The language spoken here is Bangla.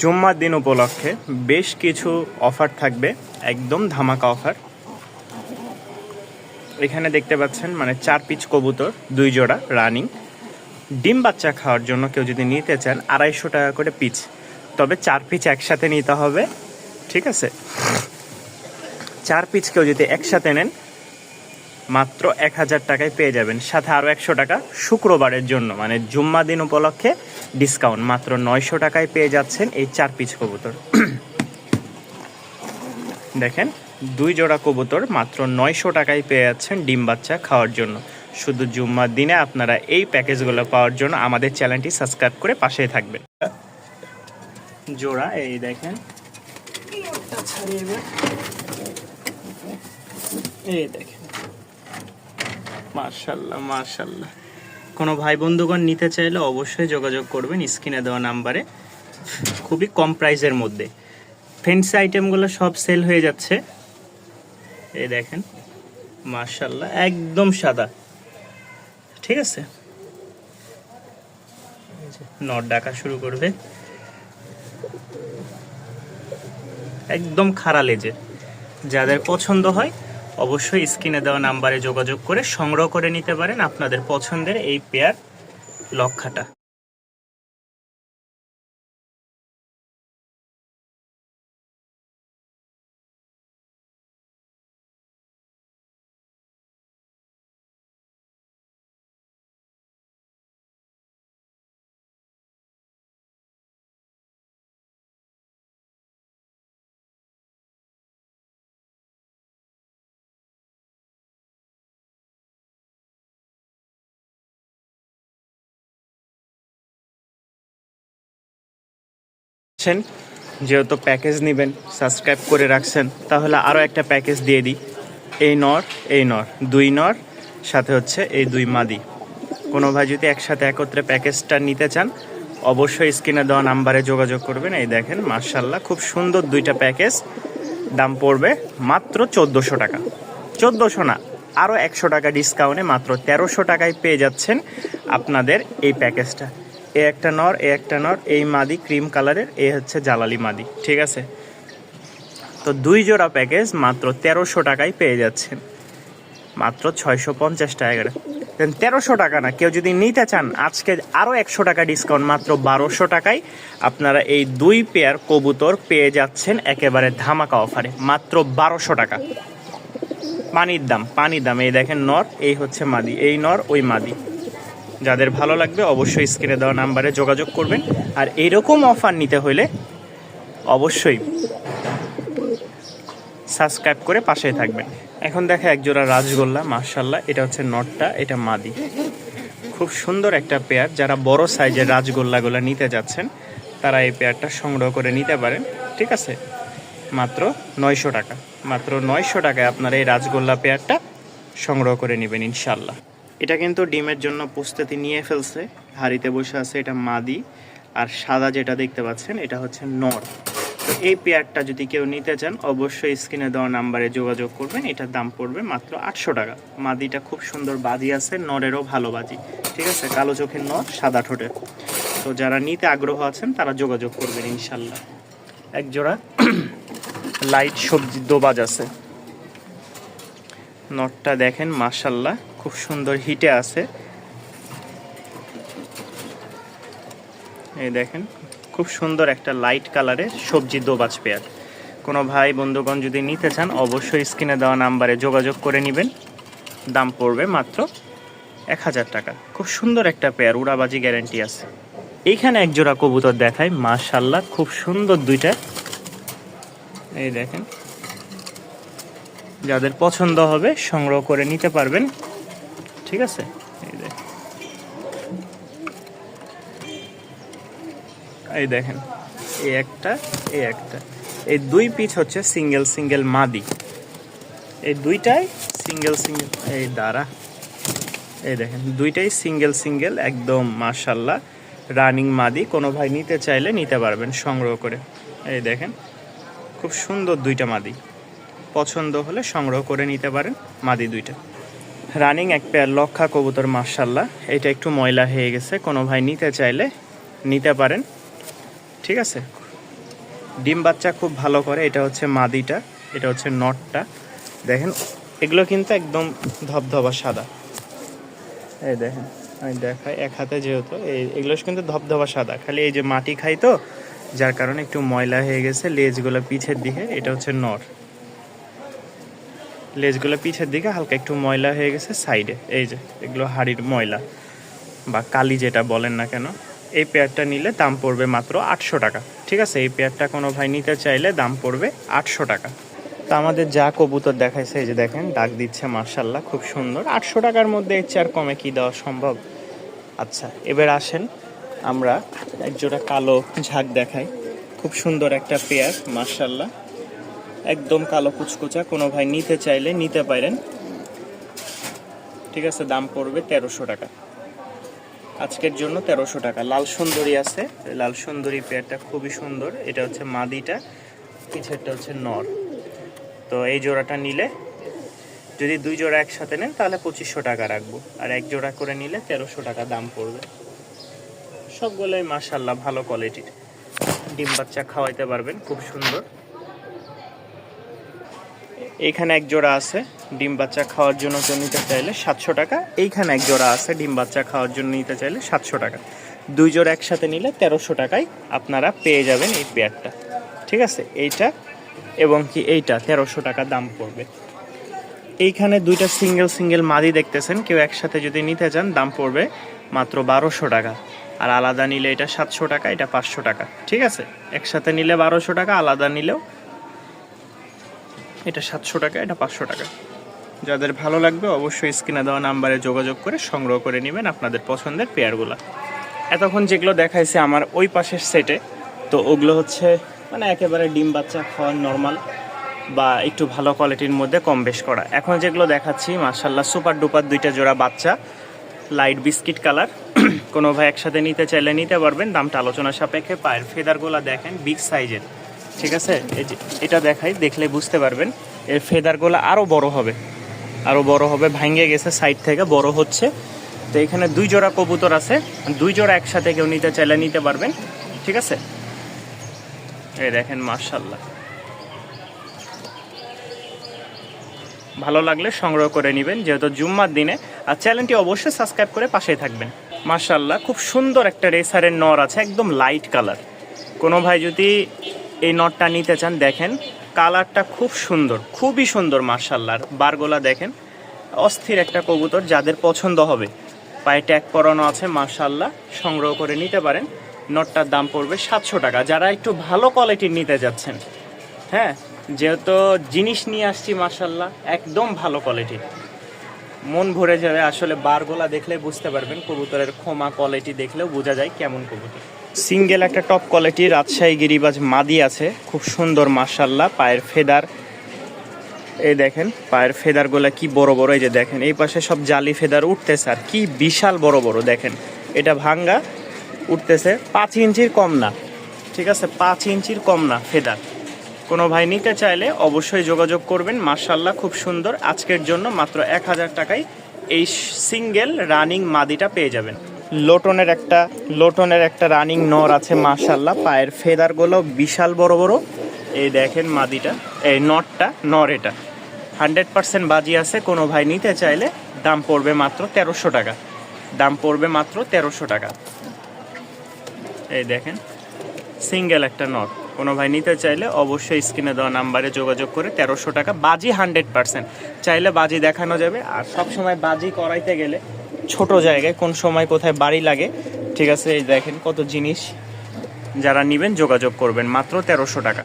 জুম্মার দিন উপলক্ষে বেশ কিছু অফার থাকবে, একদম ধামাকা অফার। এখানে দেখতে পাচ্ছেন মানে 4 পিস কবুতর 2 জোড়া রানিং ডিম বাচ্চা খাওয়ার জন্য কেউ যদি নিতে চান 250 টাকা করে পিস, তবে 4 পিস একসাথে নিতে হবে, ঠিক আছে। 4 পিস কেউ যদি একসাথে নেন মাত্র 1000 টাকায় পেয়ে যাবেন, সাথে আরও 100 টাকা শুক্রবারের জন্য মানে জুম্মা দিন উপলক্ষে ডিসকাউন্ট। মাত্র 900 টাকায় পেয়ে যাচ্ছেন এই 4 পিস কবুতর। দেখেন 2 জোড়া কবুতর মাত্র 900 টাকায় পেয়ে যাচ্ছেন ডিম বাচ্চা খাওয়ার জন্য। শুধু জুম্মার দিনে আপনারা এই প্যাকেজগুলো পাওয়ার জন্য আমাদের চ্যানেলটি সাবস্ক্রাইব করে পাশেই থাকবেন। জোড়া এই দেখেন, এই দেখেন মাশাআল্লাহ মাশাআল্লাহ। কোনো ভাই বন্ধুগণ নিতে চাইলে অবশ্যই যোগাযোগ করবেন স্ক্রিনে দেওয়া নাম্বারে। খুবই কম প্রাইসের মধ্যে ফ্যান্সি আইটেমগুলো সব সেল হয়ে যাচ্ছে। এই দেখেন মাশাআল্লাহ একদম সাদা, ঠিক আছে। নট ডাকা শুরু করবে, একদম খাড়া লেজের। যাদের পছন্দ হয় অবশ্যই স্ক্রিনে দেওয়া নাম্বারে যোগাযোগ করে সংগ্রহ করে নিতে পারেন আপনাদের পছন্দের এই পেয়ার লক্ষাটা। যেহেতু প্যাকেজ নেবেন সাবস্ক্রাইব করে রাখছেন, তাহলে আরও একটা প্যাকেজ দিয়ে দিই। এই নর 2 নর সাথে হচ্ছে এই 2 মাদি। কোনো ভাই যদি একসাথে একত্রে প্যাকেজটা নিতে চান অবশ্যই স্ক্রিনে দেওয়া নাম্বারে যোগাযোগ করবেন। এই দেখেন মাশাআল্লাহ খুব সুন্দর 2টা প্যাকেজ, দাম পড়বে মাত্র 1400 টাকা। 1400 না, আরও 100 টাকা ডিসকাউন্টে মাত্র 1300 টাকায় পেয়ে যাচ্ছেন আপনাদের এই প্যাকেজটা। এ একটা নর, এই মাদি ক্রিম কালারের, এ হচ্ছে জালালি মাদি, ঠিক আছে। তো 2 জোড়া প্যাকেজ মাত্র 1300 টাকায় পেয়ে যাচ্ছেন, মাত্র 650 টাকা করে। দেন 1300 টাকা না, কেউ যদি নিতে চান আজকে আরও 100 টাকা ডিসকাউন্ট, মাত্র 1200 টাকায় আপনারা এই 2 পেয়ার কবুতর পেয়ে যাচ্ছেন একেবারে ধামাকা অফারে, মাত্র 1200 টাকা। পানির দাম। এই দেখেন নর, এই হচ্ছে মাদি, এই নর ওই মাদি। যাদের ভালো লাগবে অবশ্যই স্ক্রিনে দেওয়া নাম্বারে যোগাযোগ করবেন। আর এইরকম অফার নিতে হলে অবশ্যই সাবস্ক্রাইব করে পাশেই থাকবেন। এখন দেখে একজোড়া রাজগোল্লা মাশাআল্লাহ, এটা হচ্ছে নটটা, এটা মাদি। খুব সুন্দর একটা পেয়ার। যারা বড় সাইজের রাজগোল্লাগুলো নিতে যাচ্ছেন তারা এই পেয়ারটা সংগ্রহ করে নিতে পারেন, ঠিক আছে। মাত্র 900 টাকা, মাত্র 900 টাকায় আপনারা এই রাজগোল্লা পেয়ারটা সংগ্রহ করে নেবেন ইনশাল্লাহ। এটা কিন্তু ডিমের জন্য প্রস্তুতি নিয়ে ফেলছে, হাঁড়িতে বসে আছে। এটা মাদি, আর সাদা যেটা দেখতে পাচ্ছেন এটা হচ্ছে নর। তো এই পেয়ারটা যদি কেউ নিতে চান অবশ্যই স্ক্রিনে দেওয়া নাম্বারে যোগাযোগ করবেন। এটার দাম পড়বে মাত্র 800 টাকা। মাদিটা খুব সুন্দর বাজি আছে, নরেরও ভালো বাজি, ঠিক আছে। কালো চোখের নর, সাদা ঠোঁটের। তো যারা নিতে আগ্রহ আছেন তারা যোগাযোগ করবেন ইনশাল্লাহ। এক জোড়া লাইট সবজি দোবাজ আছে। নটটা দেখেন মাশাআল্লাহ খুব সুন্দর হিটে আছে। এই দেখেন খুব সুন্দর একটা লাইট কালারের সবজি দোবাজ পেয়ার। কোনো ভাই বন্ধুগণ যদি নিতে চান অবশ্যই স্ক্রিনে দেওয়া নাম্বারে যোগাযোগ করে নেবেন। দাম পড়বে মাত্র 1000 টাকা। খুব সুন্দর একটা পেয়ার, উড়াবাজি গ্যারান্টি আছে। এইখানে এক জোড়া কবুতর দেখায় মাশাআল্লাহ খুব সুন্দর 2টা। এই দেখেন, যাদের পছন্দ হবে সংগ্রহ করে নিতে পারবেন, ঠিক আছে। এই দেখেন এই একটা, এই 2 পিস হচ্ছে সিঙ্গেল মাদি। এই 2টাই সিঙ্গেল এই দ্বারা এই দেখেন 2টাই সিঙ্গেল একদম মাশাআল্লাহ রানিং মাদি। কোনো ভাই নিতে চাইলে নিতে পারবেন সংগ্রহ করে। এই দেখেন খুব সুন্দর 2টা মাদি, পছন্দ হলে সংগ্রহ করে নিতে পারেন। মাদি 2টা রানিং এক পেয়ার লক্ষা কবুতর মাশাআল্লাহ। এটা একটু ময়লা হয়ে গেছে, কোনো ভাই নিতে চাইলে নিতে পারেন। ঠিক আছে, ডিম বাচ্চা খুব ভালো করে। এটা হচ্ছে মাদিটা, এটা হচ্ছে নটটা। দেখেন এগুলো কিন্তু একদম ধবধবা সাদা। এই দেখেন আমি দেখাই এক হাতে, যেহেতু এগুলো কিন্তু ধবধবা সাদা, খালি এই যে মাটি খাই তো যার কারণে একটু ময়লা হয়ে গেছে লেজগুলো পিছের দিকে। এটা হচ্ছে নর, লেজগুলো পিছের দিকে হালকা একটু ময়লা হয়ে গেছে সাইডে। এই যে এগুলো হাড়ির ময়লা বা কালি যেটা বলেন না কেন। এই পেয়ারটা নিলে দাম পড়বে মাত্র 800 টাকা। ঠিক আছে, এই পেয়ারটা কোনো ভাই নিতে চাইলে দাম পড়বে 800 টাকা। তো আমাদের যা কবুতর দেখাইছে, এই যে দেখেন ডাক দিচ্ছে মাশাআল্লাহ, খুব সুন্দর। 800 টাকার মধ্যে এর চেয়ে আর কমে কি দেওয়া সম্ভব? আচ্ছা, এবার আসেন আমরা এক জোড়া কালো ঝাঁক দেখাই। খুব সুন্দর একটা পেয়ার মাশাআল্লাহ, একদম কালো কুচকুচা। কোনো ভাই নিতে চাইলে নিতে পারেন। ঠিক আছে, দাম পড়বে 1300 টাকা আজকের জন্য। 1300 টাকা। লাল সুন্দরী আছে, লাল সুন্দরী পেয়ারটা খুবই সুন্দর। এটা হচ্ছে মাদিটা, পিছেরটা হচ্ছে নর। তো এই জোড়াটা নিলে, যদি 2 জোড়া একসাথে নেন তাহলে 2500 টাকা রাখবো, আর 1 জোড়া করে নিলে 1300 টাকা দাম পড়বে। সবগুলোই মাশাআল্লাহ ভালো কোয়ালিটির, ডিম বাচ্চা খাওয়াইতে পারবেন, খুব সুন্দর। এইখানে 1 জোড়া আছে ডিম বাচ্চা খাওয়ার জন্য কেউ নিতে চাইলে 700 টাকা। এইখানে 1 জোড়া আছে ডিম বাচ্চা খাওয়ার জন্য নিতে চাইলে 700 টাকা। 2 জোড়া একসাথে নিলে 1300 টাকায় আপনারা পেয়ে যাবেন এই পেয়ারটা। ঠিক আছে, এইটা এবং কি এইটা 1300 টাকা দাম পড়বে। এইখানে 2টা সিঙ্গেল মাদি দেখতেছেন, কেউ একসাথে যদি নিতে চান দাম পড়বে মাত্র 1200 টাকা। আর আলাদা নিলে এটা 700 টাকা, এটা 500 টাকা। ঠিক আছে, একসাথে নিলে 1200 টাকা, আলাদা নিলেও এটা 700 টাকা, এটা 500 টাকা। যাদের ভালো লাগবে অবশ্যই স্ক্রিনে দেওয়া নাম্বারে যোগাযোগ করে সংগ্রহ করে নেবেন আপনাদের পছন্দের পেয়ারগুলো। এতক্ষণ যেগুলো দেখাইছে আমার ওই পাশের সেটে, তো ওগুলো হচ্ছে মানে একেবারে ডিম বাচ্চা খাওয়ার নর্মাল বা একটু ভালো কোয়ালিটির মধ্যে কম বেশ করা। এখন যেগুলো দেখাচ্ছি মাশাআল্লাহ সুপার ডুপার 2টা জোড়া বাচ্চা, লাইট বিস্কিট কালার। কোনো ভাই একসাথে নিতে চাইলে নিতে পারবেন, দামটা আলোচনা সাপেক্ষে। পায়ের ফেদারগুলো দেখেন বিগ সাইজের। ঠিক আছে, এই যে এটা দেখাই, দেখলে বুঝতে পারবেন এর ফেদারগুলো আরও বড় হবে, ভাঙে গেছে সাইড থেকে, বড় হচ্ছে। তো এখানে 2 জোড়া কবুতর আছে, 2 জোড়া একসাথে কেউ নিতে চাইলে নিতে পারবেন। ঠিক আছে, এই দেখেন মাশাআল্লাহ, ভালো লাগলে সংগ্রহ করে নেবেন যেহেতু জুম্মার দিনে। আর চ্যানেলটি অবশ্যই সাবস্ক্রাইব করে পাশেই থাকবেন। মাশাআল্লাহ, খুব সুন্দর একটা রেসারের নর আছে, একদম লাইট কালার। কোনো ভাই যদি এই নটটা নিতে চান, দেখেন কালারটা খুব সুন্দর, খুবই সুন্দর মাশাআল্লাহ। বারগোলা দেখেন, অস্থির একটা কবুতর। যাদের পছন্দ হবে, পায়ে ট্যাগ পরানো আছে মাশাআল্লাহ, সংগ্রহ করে নিতে পারেন। নটটার দাম পড়বে 700 টাকা। যারা একটু ভালো কোয়ালিটির নিতে যাচ্ছেন, হ্যাঁ, যেহেতু জিনিস নিয়ে আসছি মাশাআল্লাহ একদম ভালো কোয়ালিটির, মন ভরে যাবে। আসলে বারগোলা দেখলে বুঝতে পারবেন, কবুতরের খোমা কোয়ালিটি দেখলেও বোঝা যায় কেমন কবুতর। সিঙ্গেল একটা টপ কোয়ালিটির রাজশাহী গিরিবাজ মাদি আছে, খুব সুন্দর মাশাআল্লাহ। পায়ের ফেদার, এই দেখেন পায়ের ফেদারগুলো কি বড় বড়। এই যে দেখেন এই পাশে সব জালি ফেদার উঠতেছে, আর কি বিশাল বড় বড়। দেখেন এটা ভাঙ্গা উঠতেছে, 5 ইঞ্চির কম না। ঠিক আছে, 5 ইঞ্চির কম না ফেদার। কোনো ভাই নিতে চাইলে অবশ্যই যোগাযোগ করবেন। মাশাআল্লাহ খুব সুন্দর। আজকের জন্য মাত্র 1000 টাকায় এই সিঙ্গেল রানিং মাদিটা পেয়ে যাবেন। লোটনের একটা রানিং নর আছে মাশাআল্লাহ, পায়ের ফেদারগুলো বিশাল বড় বড়। এই দেখেন মাদিটা, এই নর এটা 100% বাজি আছে। কোনো ভাই নিতে চাইলে দাম পড়বে মাত্র 1300 টাকা, দাম পড়বে মাত্র 1300 টাকা। এই দেখেন সিঙ্গেল একটা নর, কোনো ভাই নিতে চাইলে অবশ্যই স্ক্রিনে দেওয়া নাম্বারে যোগাযোগ করে 1300 টাকা। বাজি 100%, চাইলে বাজি দেখানো যাবে। আর সব সময় বাজি করাইতে গেলে ছোট জায়গায় কোন সময় কোথায় বাড়ি লাগে। ঠিক আছে, এই দেখেন কত জিনিস। যারা নেবেন যোগাযোগ করবেন, মাত্র 1300 টাকা।